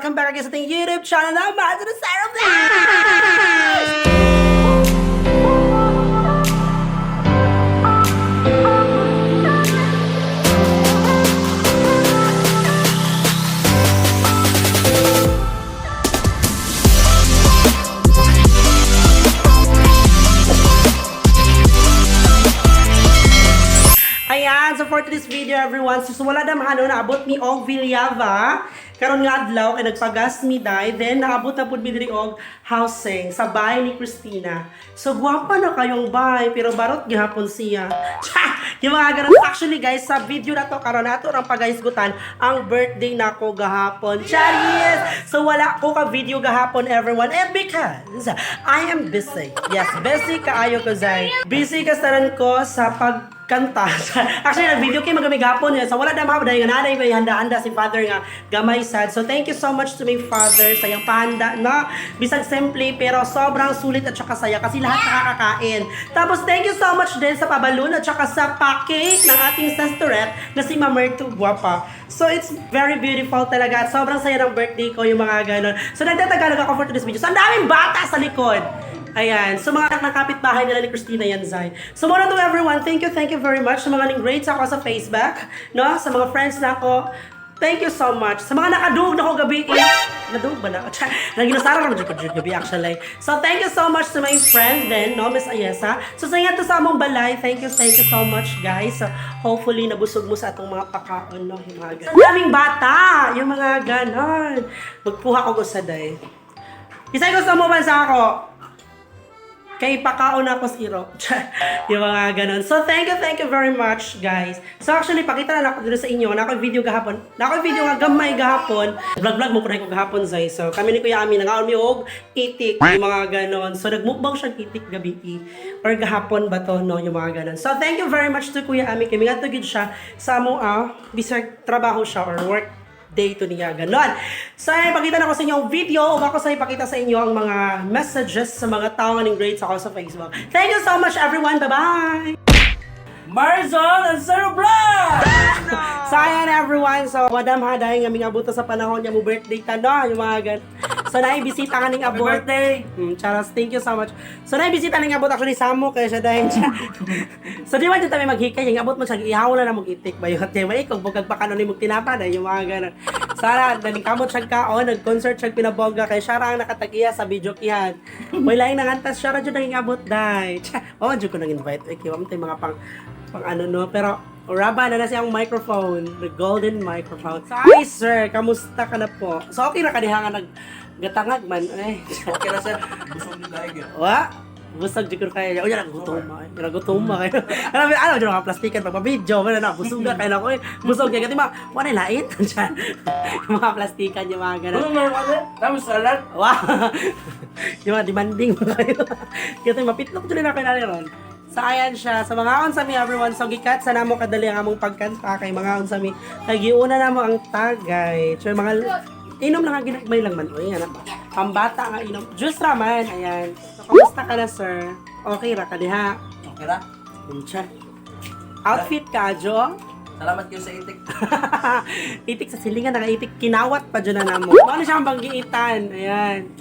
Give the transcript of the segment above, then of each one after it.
welcome back again sa ating YouTube channel na Master Sarah Vlogs! Ayan, so for today's video everyone, so wala na naabot mi og Villava. Karon nga adlaw kay nagpagas mi day, then naabot na pud mi diri og housing sa bahay ni Christina. So gwapa na kayong bahay pero barot gihapon siya. Yung mga ganun. Actually guys, sa video na to karon nato ang pagaisgutan ang birthday nako gahapon. Charis! So wala ko ka video gahapon everyone, and because I am busy. Yes, busy kaayo ko zay. Busy kasaran ko sa pagkanta. Actually, nag-video kayo magamig hapon yun. So, wala na mga dahil nga nanay may handa-handa si father nga gamay sad. So, thank you so much to my father sa iyang pahanda na bisag simple pero sobrang sulit at saka saya kasi lahat nakakakain. Tapos, thank you so much din sa pabalon at saka sa pa-cake ng ating sisterette na si Mamerto Guapa. So, it's very beautiful talaga at sobrang saya ng birthday ko yung mga ganon. So, nagtatagalog ako for today's video. So, ang daming bata sa likod. Ayan. So, mga anak ng kapitbahay nila ni Christina yan, Zay. So, muna to everyone. Thank you very much. Sa mga ning-grades ako sa Facebook, no? Sa mga friends na ako, thank you so much. Sa mga nakadug na ko gabi, nadug ba na? Naginasara ko na gabi, actually. So, thank you so much to my friend then, no? Miss Ayesa. So, sa ingat to sa among balay. Thank you so much, guys. So, hopefully, nabusog mo sa atong mga pakaon, no? Yung mga ganon. Ang daming bata! Yung mga ganon. Magpuha ko sa day. Isay ko sa mo ba sa ako? Kay pakaon ako si Iro. Yung mga ganun. So, thank you very much, guys. So, actually, pakita na ako dito sa inyo. Nako-video gahapon. Nako-video nga gamay gahapon. Vlog mo ko na ko gahapon, Zay. So, kami ni Kuya Ami, nangaon mi og itik. Yung mga ganun. So, nagmukbang siya itik gabi. Or gahapon ba to, no? Yung mga ganun. So, thank you very much to Kuya Ami. Kami nga tugid siya sa mo, bisag trabaho siya or work day to niya, ganon. So, ipakita na ko sa inyo ang video o ako sa ipakita sa inyo ang mga messages sa mga tao ng grades ako sa Facebook. Thank you so much everyone. Bye-bye! Marzon and Sarah Vlogs! So, ayan everyone. So, Madam ha, dahil nga mga buta sa panahon niya mo birthday ka, no? Yung mga gan. So, naibisita ka ning abot. Happy birthday! Charas, thank you so much. So, naibisita ning abot. Actually, samo kaya siya dahil siya. So, di ba dyan kami maghikay? Yung abot mo siya, ihaw na mag-itik ba yun? Diba, kung bugag pa ka nun yung tinapan, yung mga ganon. Sana, daling kamot siya kaon, nag-concert siya pinabongga, kay siya ang nakatagiya sa video kihan. May laing nangantas, siya dyan naging abot dahil. Oh, dyan ko nang-invite. Okay, mamantay mga pang ano no, pero Raba na siyang microphone, the golden microphone. So, hi sir, kamusta ka na po? So, okay na kaniha nga naggatangag man. Okay na sir, busog nyo dahil yun. Wa? Busog dyan ko kaya. O yan, nagutom ba kayo? Ano dyan mga plastikan, pagpabidyo, busog na kayo na ko. Busog yan, kasi wala lait. Yung mga plastikan, yung mga gano'n. Ano meron ka sir? Tapos salad? Wow! Yung mga demanding mo kayo. Kaya mapitlok dyan na kayo na rin. So, ayan siya. Sa mga unsami everyone, so gikat, sana mo kadali ang among pagkanta kay mga unsami. Nagiuna na mo ang tagay. So, mga inom na nga ginagmay lang man. O, yan. Pambata nga inom. Juice raman. Ayan. So, kamusta ka na, sir? Okay ra ka diha. Okay na? Outfit ka, Jo? Salamat kayo sa itik. Itik sa silingan, naka-itik. Kinawat pa dyan na namo. Ano siya ang banggiitan? Ayan.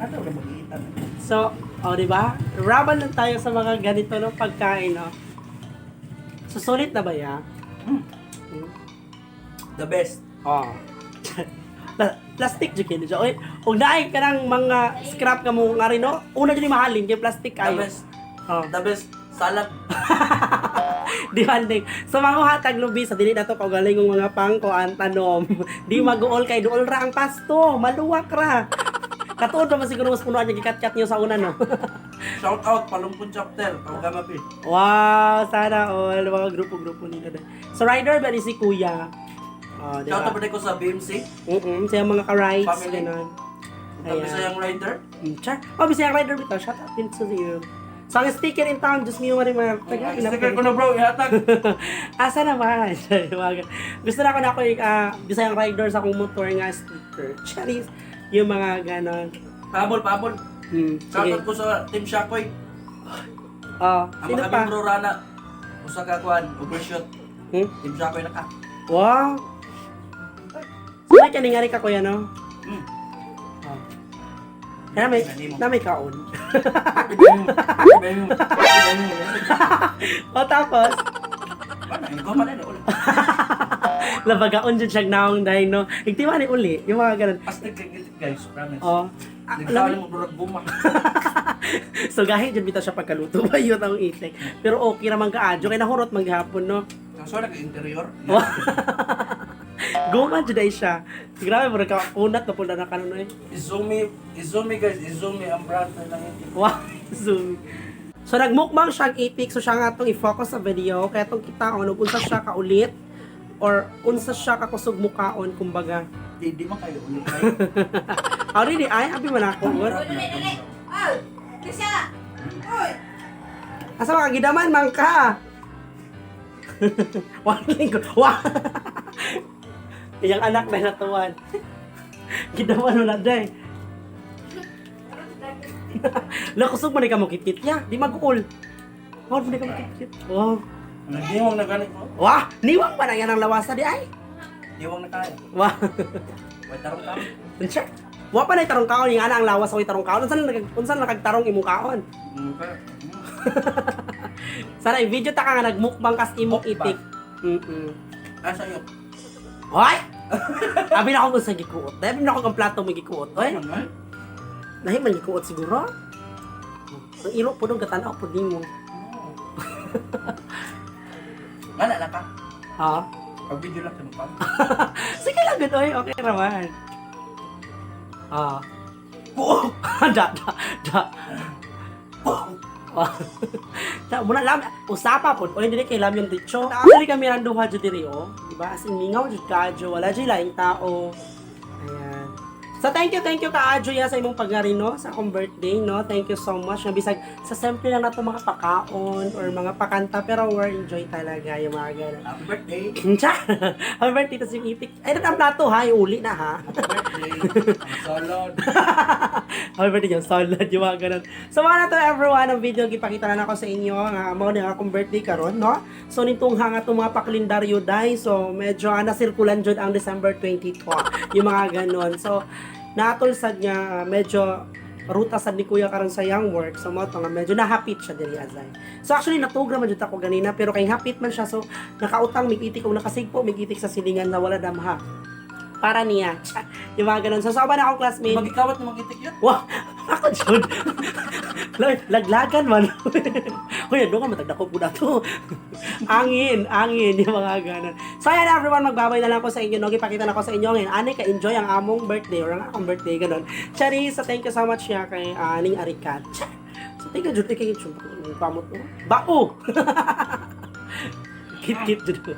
Ano ka mag-iitan? So, di ba? Raban lang tayo sa mga ganito no pagkain, no. So, sulit na ba ya? The best. Oh. Plastic jud kini. Oy, ug naay ka ng mga scrap ka mo nga rin, no. Una jud ni mahalin kay plastic The kayo. best. Oh. The best. Salad. Di banding. So manguhatag lubi sa dili nato kaugaling ng mga pangkoan tanom. Di maguol kay duol ra ang pasto, maluwak ra. Katuod pa man siguro mas punuan yung gikat-kat niyo sa una, no? Shout out, Palumpun Chapter. Pagkamapi. Wow, sana all mga grupo-grupo nila. So rider ba ni si Kuya? Oh, di Shout ba? out pa ko sa BMC. Siya mga ka-rides, Family. gano'n. Tapos sa yung rider. Char. Oh, bisayang rider bito. Shout out din to you. So, ang sticker in town, just me yung mga Sticker ko na bro, ihatag. Asa naman? Gusto na ako yung bisayang rider sa akong motor nga sticker. Charis. Yung mga gano'n. Pabol. Shout Sige. out ko sa Team Shakoy. Oh, Ang sino mga pa? membro rana. Usa ka kuan, overshot. Hmm? Team Shakoy na ka. Wow. So, may kaningari ka kuya, no? Hmm. Oh. Kaya may kaon. Ibahin mo. Ibahin mo. Ibahin mo. O tapos, Ano, ikaw man na ulit. labagaon dyan siyang naong dahil, no? Igtiwa ni uli, yung mga ganun. Astig kagit guys, promise. Oh. Nagsawa mo durag guma. So gahit dyan bitaw siya pagkaluto ba yun ang itik. Pero okay naman ka-adyo, kaya nahurot maghapon, no? So nag-interior. Guma dyan ay siya. Grabe, mura ka kunat na pula na kanon eh. Izumi guys, Izumi ang brand na lang ito. Wow, zoom. So nagmukbang siyang itik, so siya nga itong i-focus sa video, kaya itong kita kung unsa siya kaulit, or unsa siya kakusog mukaon, kumbaga. Di man kayo ulit kayo. How did ay? Abi man ako. Asa mga gidaman, mangka? Waling ko. Wah! Iyang anak na natuwan. Gidaman mo na day. Lakusog man ka mo kitkit ya. Di mag-ul. Huwag mo ka mo kitkit. Wow. Nagdiwang na ganit mo. Wah! Niwang pa na yan ang lawasa di ay. Diwang na kaya. Wah! May tarong kami. Unsya? Wa pa na itarong kaon, yung ana ang lawas sa itarong kaon. Unsan nakagtarong imong kaon? Sana i-video ta ka nga nagmukbang kas imong itik. Asa yun? Hoy! Abi na ako kung sa gikuot. Abi na ako kung plato may gikuot. Hoy! Lahi man gikuot siguro. Ang ilo po nung gatanaw po di mo. Wala na ka. Ha? Pag-video lang sa mukha. Sige lang good, oy. Okay naman. Ah. Oo! Da. Da, muna lang, usapa po. O hindi kay lam yung dicho. Actually kami ang duha dyan diri, oh. Diba? As in, mingaw dyan ka, wala dyan laing tao. Ayan. So, thank you ka-adjo ya sa imong pagari, no? Sa akong birthday, no? Thank you so much. Bisag, sa simple lang na ito mga pakaon or mga pakanta, pero we're enjoy talaga yung mga gano'n. Happy birthday. Tsa! Happy birthday, tas yung itik. Ay, ang plato ha, yung uli na ha. Happy birthday. Ang salad. Happy birthday yung solid, yung mga ganun. So mga na to everyone, ang video gipakita na ako sa inyo, nga mao na akong birthday karon, no? So nitong hanga itong mga pakalendaryo dai, so medyo nasirkulan dyan ang December 22, yung mga ganun. So natol sad nga medyo ruta sad ni Kuya karon sa young work, so mo nga medyo nahapit siya diri azay. So actually natugra man jud ako ganina, pero kay hapit man siya, so nakautang migitik og nakasigpo migitik sa silingan na wala damha para niya. Yung mga ganun. So, saan na akong classmate? Magikawat na magitik yun. Wow! Ako, Jud! Laglagan man. Kuya, doon ka matagdako po na to. Angin, yung mga ganun. So, ayan everyone, magbabay na lang po sa inyo. No? Ipakita na ko sa inyo ngayon. Ani, ka-enjoy ang among birthday or ang akong birthday, ganun. Charis, so thank you so much siya kay Aning Arikat. So, thank you, Jud. Kay Jud. Pamot mo. Bao! Kit-kit, Jud.